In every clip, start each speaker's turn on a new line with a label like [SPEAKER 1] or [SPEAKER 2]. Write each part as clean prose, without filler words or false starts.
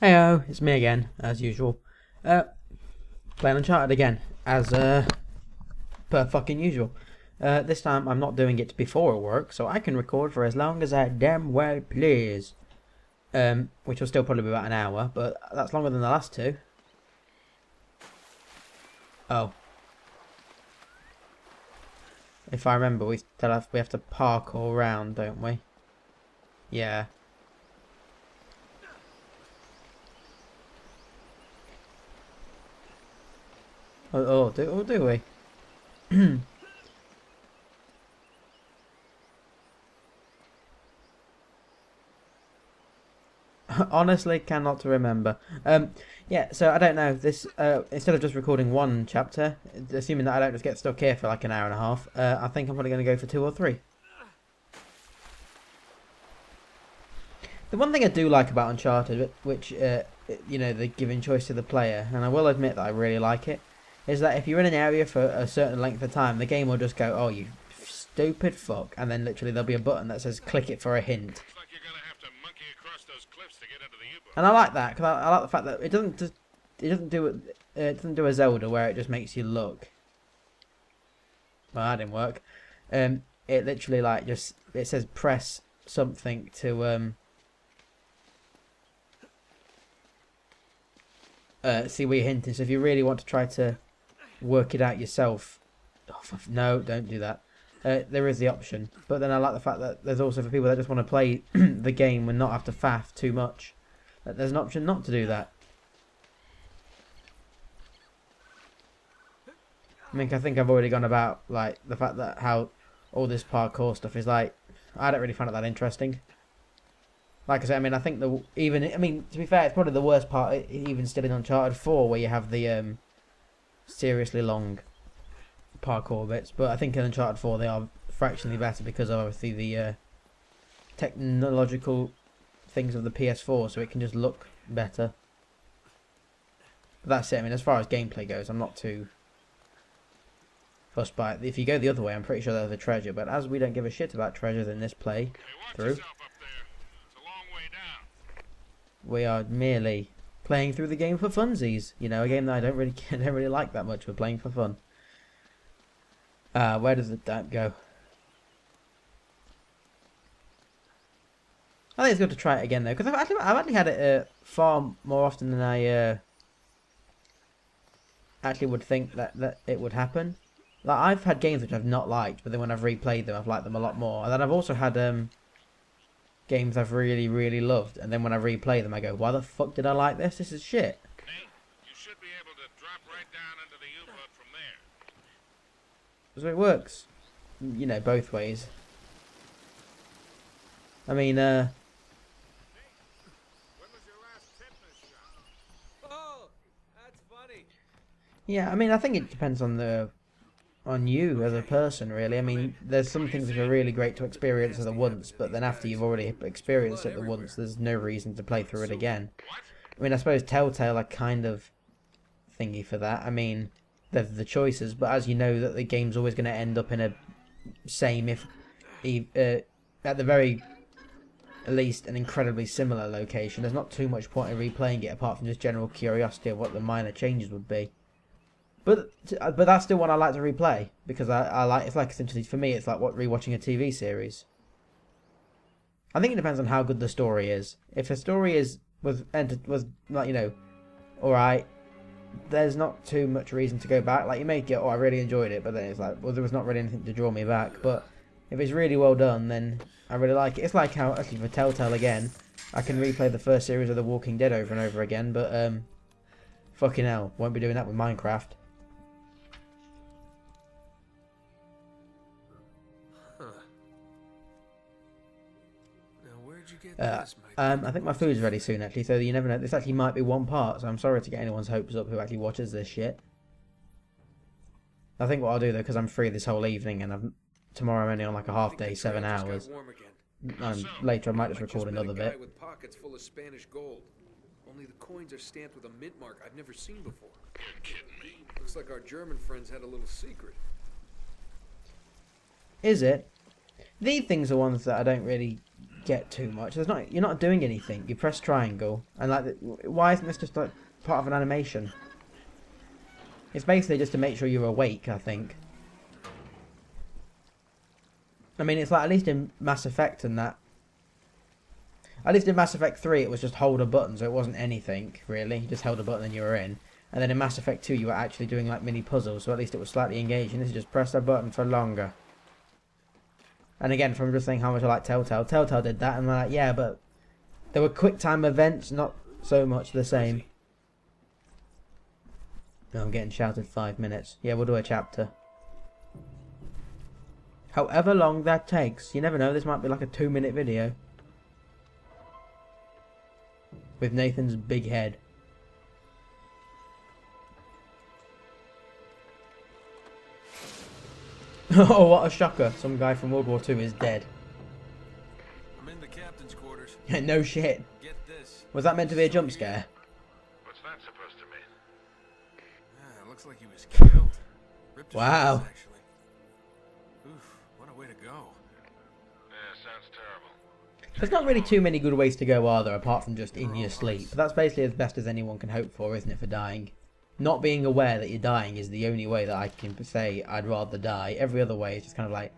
[SPEAKER 1] Heyo, it's me again, as usual. Uh, Playing Uncharted again, as per fucking usual. This time I'm not doing it before work, so I can record for as long as I damn well please. Which will still probably be about an hour, but that's longer than the last two. Oh, if I remember, we have to park all round, don't we? Yeah. Do we? Honestly, cannot remember. Yeah, so I don't know. This instead of just recording one chapter, assuming that I don't just get stuck here for like an hour and a half, I think I'm probably going to go for two or three. The one thing I do like about Uncharted, which they're giving choice to the player, and I will admit that I really like it, is that if you're in an area for a certain length of time, the game will just go, "Oh, you stupid fuck," and then literally there'll be a button that says "click it for a hint." And I like that because I like the fact that it doesn't do a Zelda where it just makes you look. Well, that didn't work. It literally like just it says press something to see where you're hinting. So if you really want to try to work it out yourself, no, don't do that. There is the option, but then I like the fact that there's also for people that just want to play the game and not have to faff too much. That there's an option not to do that. I think I've already gone about like the fact that how all this parkour stuff is like. I don't really find it that interesting. Like I said, I think to be fair, it's probably the worst part, even still in Uncharted 4, where you have the seriously long parkour bits. But I think in Uncharted 4 they are fractionally better because of obviously the technological things of the PS4, so it can just look better. But that's it. As far as gameplay goes, I'm not too fussed by it. If you go the other way, I'm pretty sure there's a treasure. But as we don't give a shit about treasures in this play through, we are merely playing through the game for funsies. A game that I don't really like that much. We're playing for fun. Where does the go? I think it's good to try it again though, because I've actually had it far more often than I actually would think that it would happen. Like I've had games which I've not liked, but then when I've replayed them, I've liked them a lot more. And then I've also had games I've really, really loved, and then when I replay them, I go, "Why the fuck did I like this? This is shit."
[SPEAKER 2] You should be able to drop right down into the U-boat from there.
[SPEAKER 1] So it works, both ways.
[SPEAKER 2] When was your last tetanus shot?
[SPEAKER 3] Oh, that's funny.
[SPEAKER 1] Yeah, I think it depends on you as a person, really. There's some things that are really great to experience at the once, but then after you've already experienced it the once, there's no reason to play through it again. I suppose Telltale are kind of thingy for that. There's the choices, but as you know, that the game's always going to end up in a same, if at the very least, an incredibly similar location. There's not too much point in replaying it apart from just general curiosity of what the minor changes would be. But that's still one I like to replay because I like, it's like essentially for me it's like rewatching a TV series. I think it depends on how good the story is. If the story was like all right, there's not too much reason to go back. Like you may get, "Oh, I really enjoyed it," but then it's like, well, there was not really anything to draw me back. But if it's really well done, then I really like it. It's like how actually for Telltale again, I can replay the first series of The Walking Dead over and over again. But fucking hell, won't be doing that with Minecraft. I think my food's ready soon, actually, so you never know. This actually might be one part, so I'm sorry to get anyone's hopes up who actually watches this shit. I think what I'll do, though, because I'm free this whole evening, and tomorrow I'm only on like a half day, 7 hours, and later I might just record another bit.
[SPEAKER 3] With pockets full of Spanish gold. Only the coins are stamped with a mint mark I've never seen before.
[SPEAKER 2] You're kidding me.
[SPEAKER 3] Looks like our German friends had a little secret.
[SPEAKER 1] Is it? These things are ones that I don't really get too much. You're not doing anything. You press triangle, and like, why isn't this just like part of an animation? It's basically just to make sure you're awake, I think. I mean, it's like, at least in Mass Effect and that. At least in Mass Effect 3, it was just hold a button, so it wasn't anything, really. You just held a button and you were in. And then in Mass Effect 2, you were actually doing, like, mini puzzles, so at least it was slightly engaging. This is just press a button for longer. And again, from just saying how much I like Telltale, Telltale did that, and we're like, yeah, but there were quick time events, not so much the same. No, I'm getting shouted 5 minutes. Yeah, we'll do a chapter. However long that takes. You never know, this might be like a 2-minute video. With Nathan's big head. Oh, what a shocker. Some guy from World War II is dead.
[SPEAKER 3] I'm in the captain's quarters.
[SPEAKER 1] No shit.
[SPEAKER 3] Get this.
[SPEAKER 1] Was that meant to be a jump scare?
[SPEAKER 2] What's that supposed to mean?
[SPEAKER 3] Yeah, it looks like he was killed. Ripped to
[SPEAKER 1] Wow.
[SPEAKER 3] shreds, actually. Oof, what a way to go.
[SPEAKER 2] Yeah, sounds terrible.
[SPEAKER 1] There's not really too many good ways to go, are there, apart from just in your sleep. But that's basically as best as anyone can hope for, isn't it, for dying? Not being aware that you're dying is the only way that I can say I'd rather die. Every other way is just kind of like...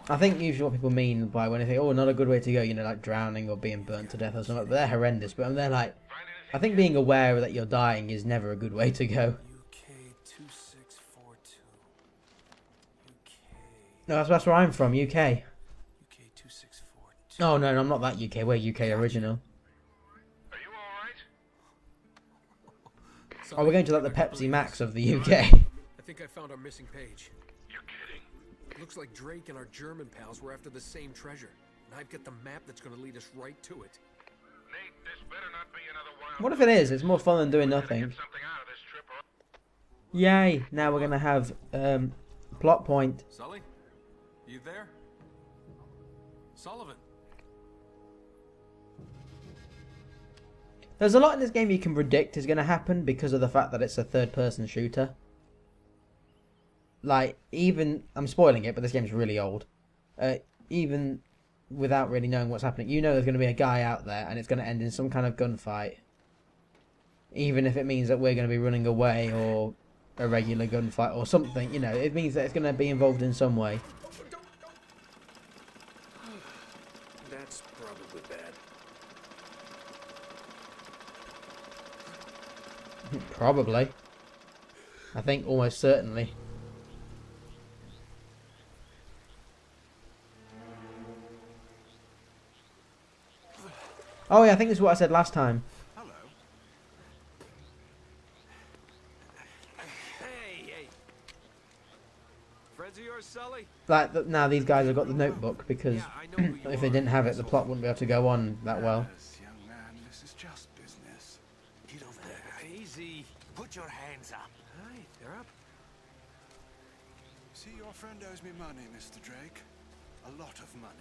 [SPEAKER 1] I think usually what people mean by when they think, oh, not a good way to go, you know, like drowning or being burnt to death or something, but they're horrendous. But they're like... I think being aware that you're dying is never a good way to go.
[SPEAKER 3] UK 2642. UK.
[SPEAKER 1] No, that's where I'm from, UK.
[SPEAKER 3] UK 2642.
[SPEAKER 1] Oh, no, I'm not that UK. We're UK original.
[SPEAKER 2] Are you alright?
[SPEAKER 1] Oh, we're going to like the Pepsi Max of the UK.
[SPEAKER 3] I think I found our missing page.
[SPEAKER 2] You're kidding.
[SPEAKER 3] Looks like Drake and our German pals were after the same treasure. And I've got the map that's going to lead us right to it.
[SPEAKER 2] Nate, this better not be another wild...
[SPEAKER 1] What if it is? It's more fun than doing nothing.
[SPEAKER 2] Get something out of this trip, or...
[SPEAKER 1] Yay! Now we're going to have plot point.
[SPEAKER 3] Sully? You there? Sullivan?
[SPEAKER 1] There's a lot in this game you can predict is going to happen because of the fact that it's a third-person shooter. Like, even... I'm spoiling it, but this game's really old. Even without really knowing what's happening, you know there's going to be a guy out there and it's going to end in some kind of gunfight. Even if it means that we're going to be running away or a regular gunfight or something, you know, it means that it's going to be involved in some way.
[SPEAKER 3] That's probably bad.
[SPEAKER 1] Probably. I think almost certainly. Oh yeah, I think this is what I said last time.
[SPEAKER 3] Hello. Hey. Friends of yours, Sully?
[SPEAKER 1] Like, now these guys have got the notebook because
[SPEAKER 3] Yeah, I know who you
[SPEAKER 1] if they
[SPEAKER 3] are.
[SPEAKER 1] didn't have it, the plot wouldn't be able to go on that well.
[SPEAKER 4] Yes, young man, this is just business.
[SPEAKER 3] Get over there. Easy.
[SPEAKER 4] Put your hands up.
[SPEAKER 3] Hi, they're up.
[SPEAKER 4] See, your friend owes me money, Mr. Drake. A lot of money.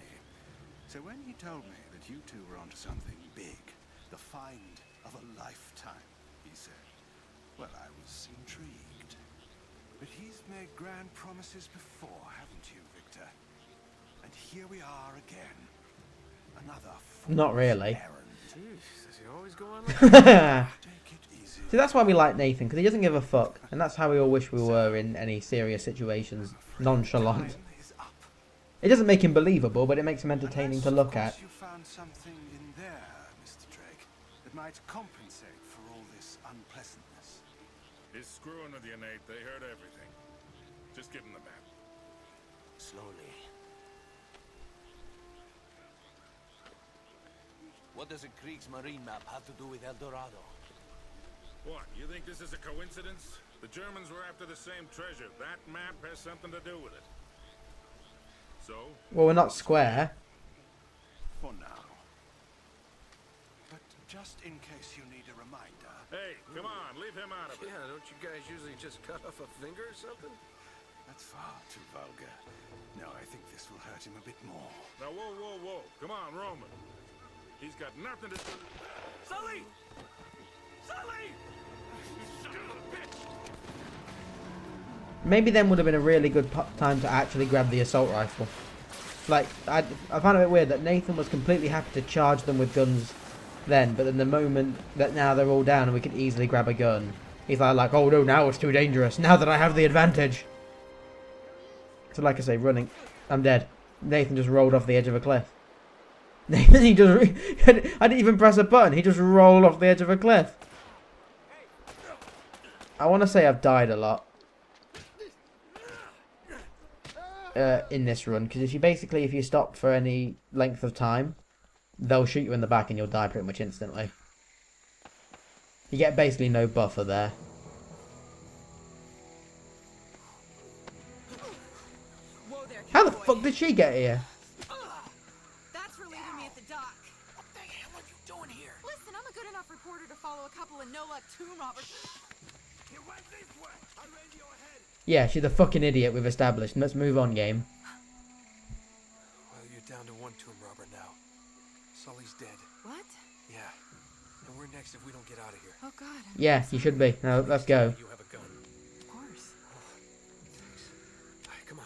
[SPEAKER 4] So when he told me that you two were onto something big, the find of a lifetime, he said, well, I was intrigued. But he's made grand promises before, haven't you, Victor? And here we are again. Another
[SPEAKER 1] Not really.
[SPEAKER 4] errand.
[SPEAKER 3] Jeez, does he always go on like that?
[SPEAKER 1] See,
[SPEAKER 4] Take it easy.
[SPEAKER 1] that's why we like Nathan, because he doesn't give a fuck. And that's how we all wish we were in any serious situations. Nonchalant.
[SPEAKER 4] Time is up.
[SPEAKER 1] It doesn't make him believable, but it makes him entertaining to look at.
[SPEAKER 4] Unless, of course, you found something in there, Mr. Drake, that might compensate for all this unpleasantness.
[SPEAKER 2] He's screwing with you, Nate. They heard everything. Just give him the map.
[SPEAKER 5] Slowly. What does a Kriegsmarine map have to do with El Dorado?
[SPEAKER 2] What, you think this is a coincidence? The Germans were after the same treasure. That map has something to do with it. So?
[SPEAKER 1] Well, we're not square.
[SPEAKER 4] For now. But just in case you need a reminder,
[SPEAKER 2] Hey, come on, leave him out of it.
[SPEAKER 3] Yeah, don't you guys usually just cut off a finger or something?
[SPEAKER 4] that's far too vulgar. No, I think this will hurt him a bit more.
[SPEAKER 2] Now, whoa. Come on, Roman. He's got nothing to do...
[SPEAKER 5] Sully! Sully!
[SPEAKER 2] You son of a bitch!
[SPEAKER 1] Maybe then would have been a really good time to actually grab the assault rifle. Like, I found it a bit weird that Nathan was completely happy to charge them with guns then, but then the moment that now they're all down and we can easily grab a gun, he's like, oh no, now it's too dangerous, now that I have the advantage. So like I say, running, I'm dead. Nathan just rolled off the edge of a cliff. Nathan, he just, I didn't even press a button, he just rolled off the edge of a cliff. I want to say I've died a lot. In this run, because if you stop for any length of time, they'll shoot you in the back and you'll die pretty much instantly. You get basically no buffer there.
[SPEAKER 6] Whoa there,
[SPEAKER 1] How the
[SPEAKER 6] cowboy.
[SPEAKER 1] fuck did she get here?
[SPEAKER 6] That's for leaving me at the dock.
[SPEAKER 3] What the hell are you doing here?
[SPEAKER 6] Listen, I'm a good enough reporter to follow a couple of no-luck tomb robbers.
[SPEAKER 3] You went this way. I ran your head.
[SPEAKER 1] Yeah, she's a fucking idiot we've established. Let's move on, game.
[SPEAKER 3] Well, you're down to one tomb robber now. Sully's dead.
[SPEAKER 6] What?
[SPEAKER 3] Yeah. And we're next if we don't get out of here.
[SPEAKER 6] Oh God.
[SPEAKER 1] Yeah, you should be. Now, let's go.
[SPEAKER 3] You have a gun.
[SPEAKER 6] Of course.
[SPEAKER 3] Thanks. All right, come on.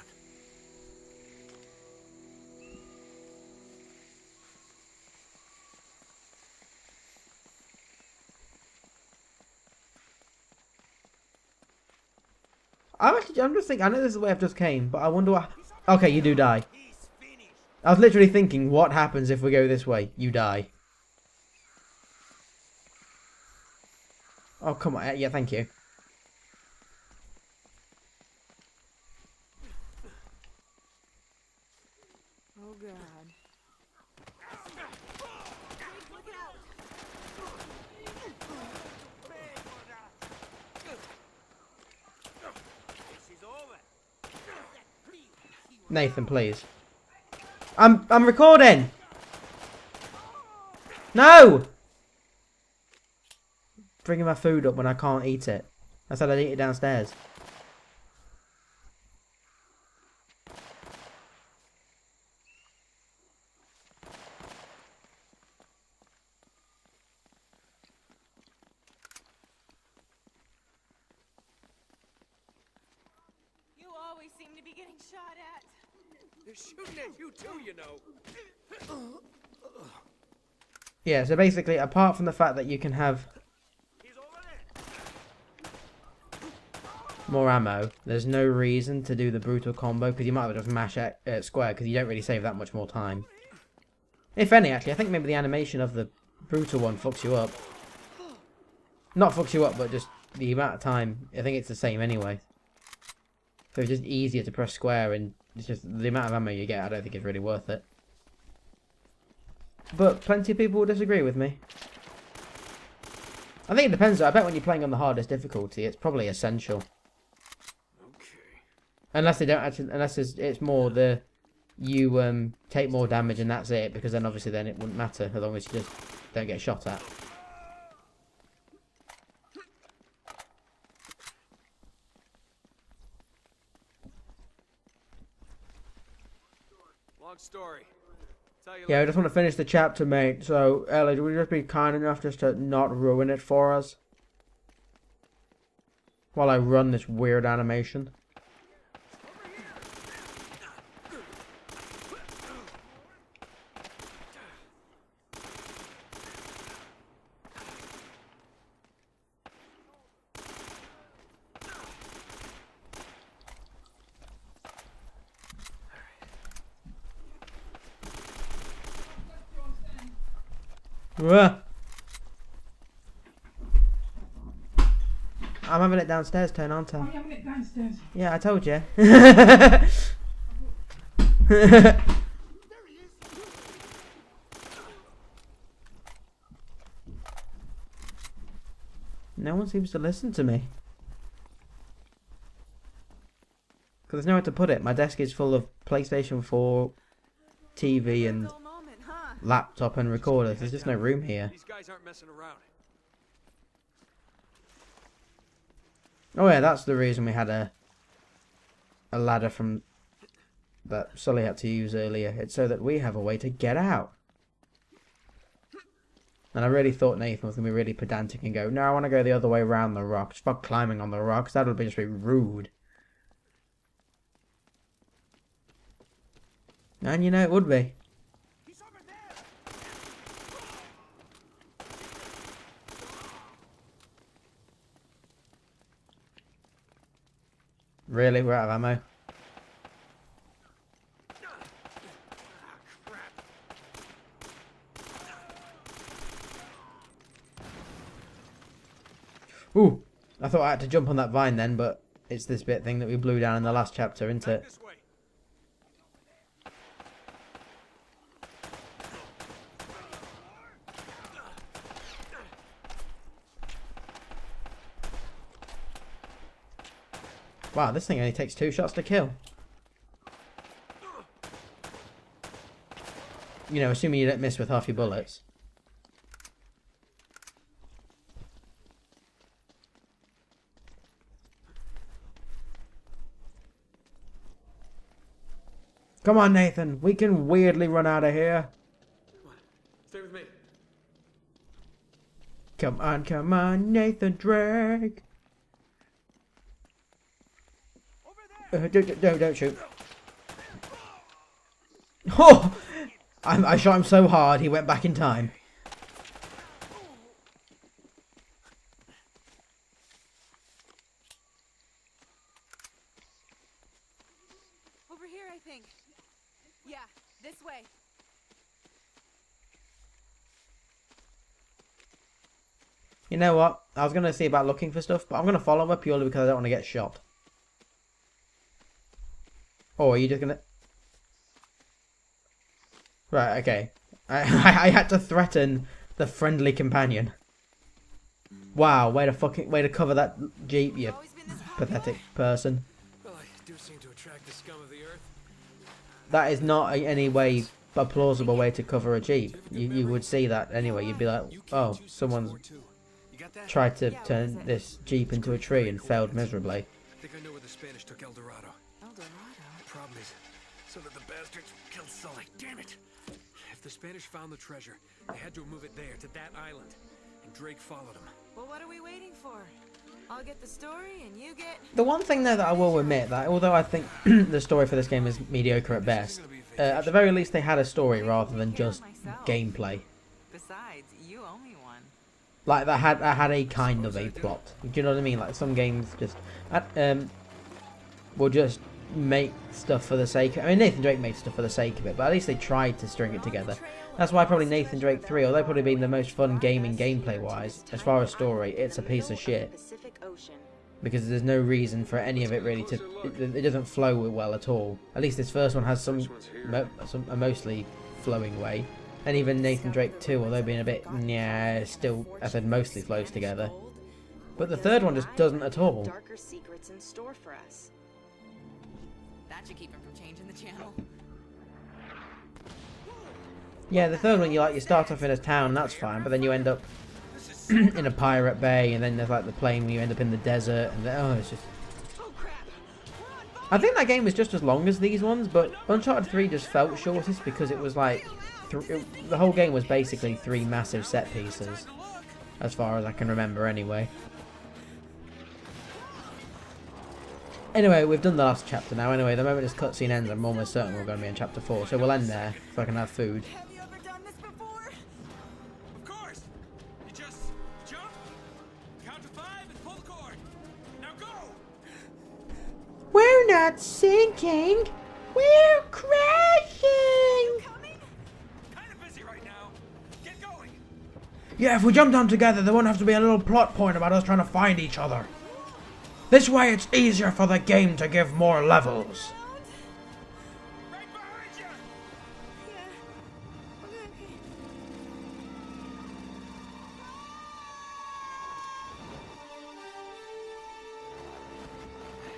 [SPEAKER 1] I'm just thinking, I know this is the way I've just came, but I wonder what... Okay, you do die. I was literally thinking, what happens if we go this way? You die. Oh, come on. Yeah, thank you.
[SPEAKER 6] Oh God. Look out!
[SPEAKER 1] Nathan, please. I'm recording. No. Bringing my food up when I can't eat it. I said I'd eat it downstairs.
[SPEAKER 6] You always seem to be getting shot at.
[SPEAKER 3] They're shooting at you too, you know.
[SPEAKER 1] Yeah, so basically, apart from the fact that you can have more ammo, there's no reason to do the brutal combo, because you might as well just mash square, because you don't really save that much more time. If any, actually, I think maybe the animation of the brutal one fucks you up. Not fucks you up, but just the amount of time, I think it's the same anyway. So it's just easier to press square, and it's just the amount of ammo you get, I don't think it's really worth it. But plenty of people will disagree with me. I think it depends though. I bet when you're playing on the hardest difficulty, it's probably essential.
[SPEAKER 3] Okay.
[SPEAKER 1] Unless they don't actually, unless it's more the you take more damage and that's it, because then obviously then it wouldn't matter as long as you just don't get shot at.
[SPEAKER 3] Long story. Tell you
[SPEAKER 1] Yeah, I
[SPEAKER 3] later.
[SPEAKER 1] just want to finish the chapter, mate. So, Ellie, would you just be kind enough just to not ruin it for us? While I run this weird animation. Ugh. I'm having it downstairs, Tone, aren't I?
[SPEAKER 7] I'm having it downstairs.
[SPEAKER 1] Yeah, I told you. No one seems to listen to me. Because there's nowhere to put it. My desk is full of PlayStation 4, TV, and
[SPEAKER 6] Dull moment, huh?
[SPEAKER 1] laptop and recorders. There's just no room here.
[SPEAKER 3] These guys aren't messing around.
[SPEAKER 1] Oh yeah, that's the reason we had a ladder from that Sully had to use earlier. It's so that we have a way to get out. And I really thought Nathan was going to be really pedantic and go, no, I want to go the other way around the rocks. Fuck climbing on the rocks. That would be just be rude. And you know it would be. Really? We're out of ammo? Ooh! I thought I had to jump on that vine then, but it's this bit thing that we blew down in the last chapter, isn't it?
[SPEAKER 3] This way.
[SPEAKER 1] Wow, this thing only takes 2 shots to kill. You know, assuming you don't miss with half your bullets. Come on, Nathan. We can weirdly run out of here.
[SPEAKER 3] Stay with me.
[SPEAKER 1] Come on, Nathan Drake. Don't shoot. Oh! I shot him so hard he went back in time.
[SPEAKER 6] Over here, I think. Yeah, this way.
[SPEAKER 1] You know what? I was going to see about looking for stuff, but I'm going to follow her purely because I don't want to get shot. Or are you just going to... Right, okay. I had to threaten the friendly companion. Wow, way to cover that jeep, you pathetic person.
[SPEAKER 3] Well, I do seem to attract the scum of the earth.
[SPEAKER 1] That is not any way a plausible way to cover a jeep. You would see that anyway. You'd be like, oh, someone's tried to turn this jeep into a tree and failed miserably.
[SPEAKER 3] I think I know where the Spanish took El Dorado.
[SPEAKER 6] El Dorado.
[SPEAKER 3] The problem is, some of the bastards killed Sully. Damn it! If the Spanish found the treasure, they had to move it there, to that island. And Drake followed them.
[SPEAKER 6] Well, what are we waiting for? I'll get the story, and you get...
[SPEAKER 1] The one thing though that I will admit, that although I think the story for this game is mediocre at best, at the very least they had a story rather than just gameplay.
[SPEAKER 6] Besides, you owe me one.
[SPEAKER 1] Like that had a kind of a plot. Do you know what I mean? Like some games just will just make stuff for the sake of, I mean, Nathan Drake made stuff for the sake of it, but at least they tried to string it together. That's why probably Nathan Drake 3, although probably being the most fun gaming gameplay wise, as far as story, it's a piece of shit. Because there's no reason for any of it really to, it doesn't flow well at all. At least this first one has some a mostly flowing way. And even Nathan Drake 2, although being a bit, yeah, still, I said mostly flows together. But the third one just doesn't at all.
[SPEAKER 7] Darker secrets in store for us.
[SPEAKER 6] That should keep him from changing the channel.
[SPEAKER 1] Yeah, the third one, you start off in a town, that's fine, but then you end up in a pirate bay, and then there's like the plane where you end up in the desert, and then, oh, it's just... I think that game was just as long as these ones, but Uncharted 3 just felt shortest because it was like... the whole game was basically 3 massive set pieces, as far as I can remember anyway. Anyway, we've done the last chapter now. Anyway, the moment this cutscene ends, I'm almost certain we're going to be in chapter 4, so we'll end there so I can have food.
[SPEAKER 6] Have you ever done this before?
[SPEAKER 3] Of course! You just jump, count to 5, and pull the cord. Now go!
[SPEAKER 1] We're not sinking! We're crashing!
[SPEAKER 6] Coming?
[SPEAKER 3] Kind of busy right now. Get going!
[SPEAKER 1] Yeah, if we jump down together, there won't have to be a little plot point about us trying to find each other. This way it's easier for the game to give more levels.
[SPEAKER 3] Right behind you!
[SPEAKER 6] Yeah.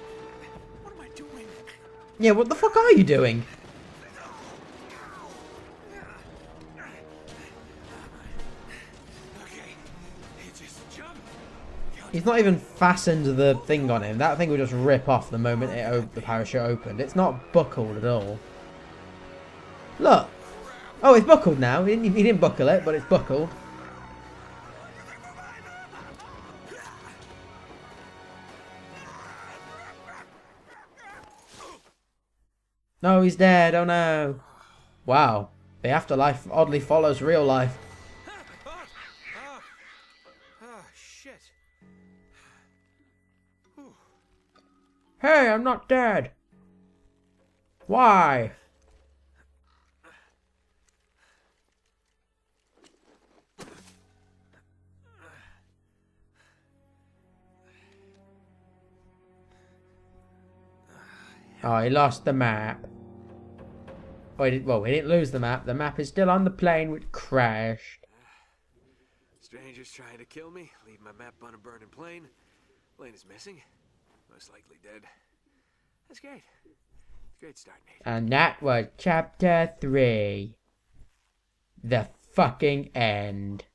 [SPEAKER 6] Okay.
[SPEAKER 3] What am I doing?
[SPEAKER 1] Yeah, what the fuck are you doing?
[SPEAKER 3] Okay, you just jump.
[SPEAKER 1] He's not even fastened the thing on him. That thing would just rip off the moment the parachute opened. It's not buckled at all. Look. Oh, it's buckled now. He didn't buckle it, but it's buckled. No, he's dead. Oh no. Wow. The afterlife oddly follows real life.
[SPEAKER 3] Oh, shit.
[SPEAKER 1] Hey, I'm not dead. Why? Oh, he lost the map. Oh, he didn't lose the map. The map is still on the plane which crashed.
[SPEAKER 3] Strangers trying to kill me, leave my map on a burning plane. Plane is missing. Most likely dead. That's great. Great start, Nate.
[SPEAKER 1] And that was chapter 3. The fucking end.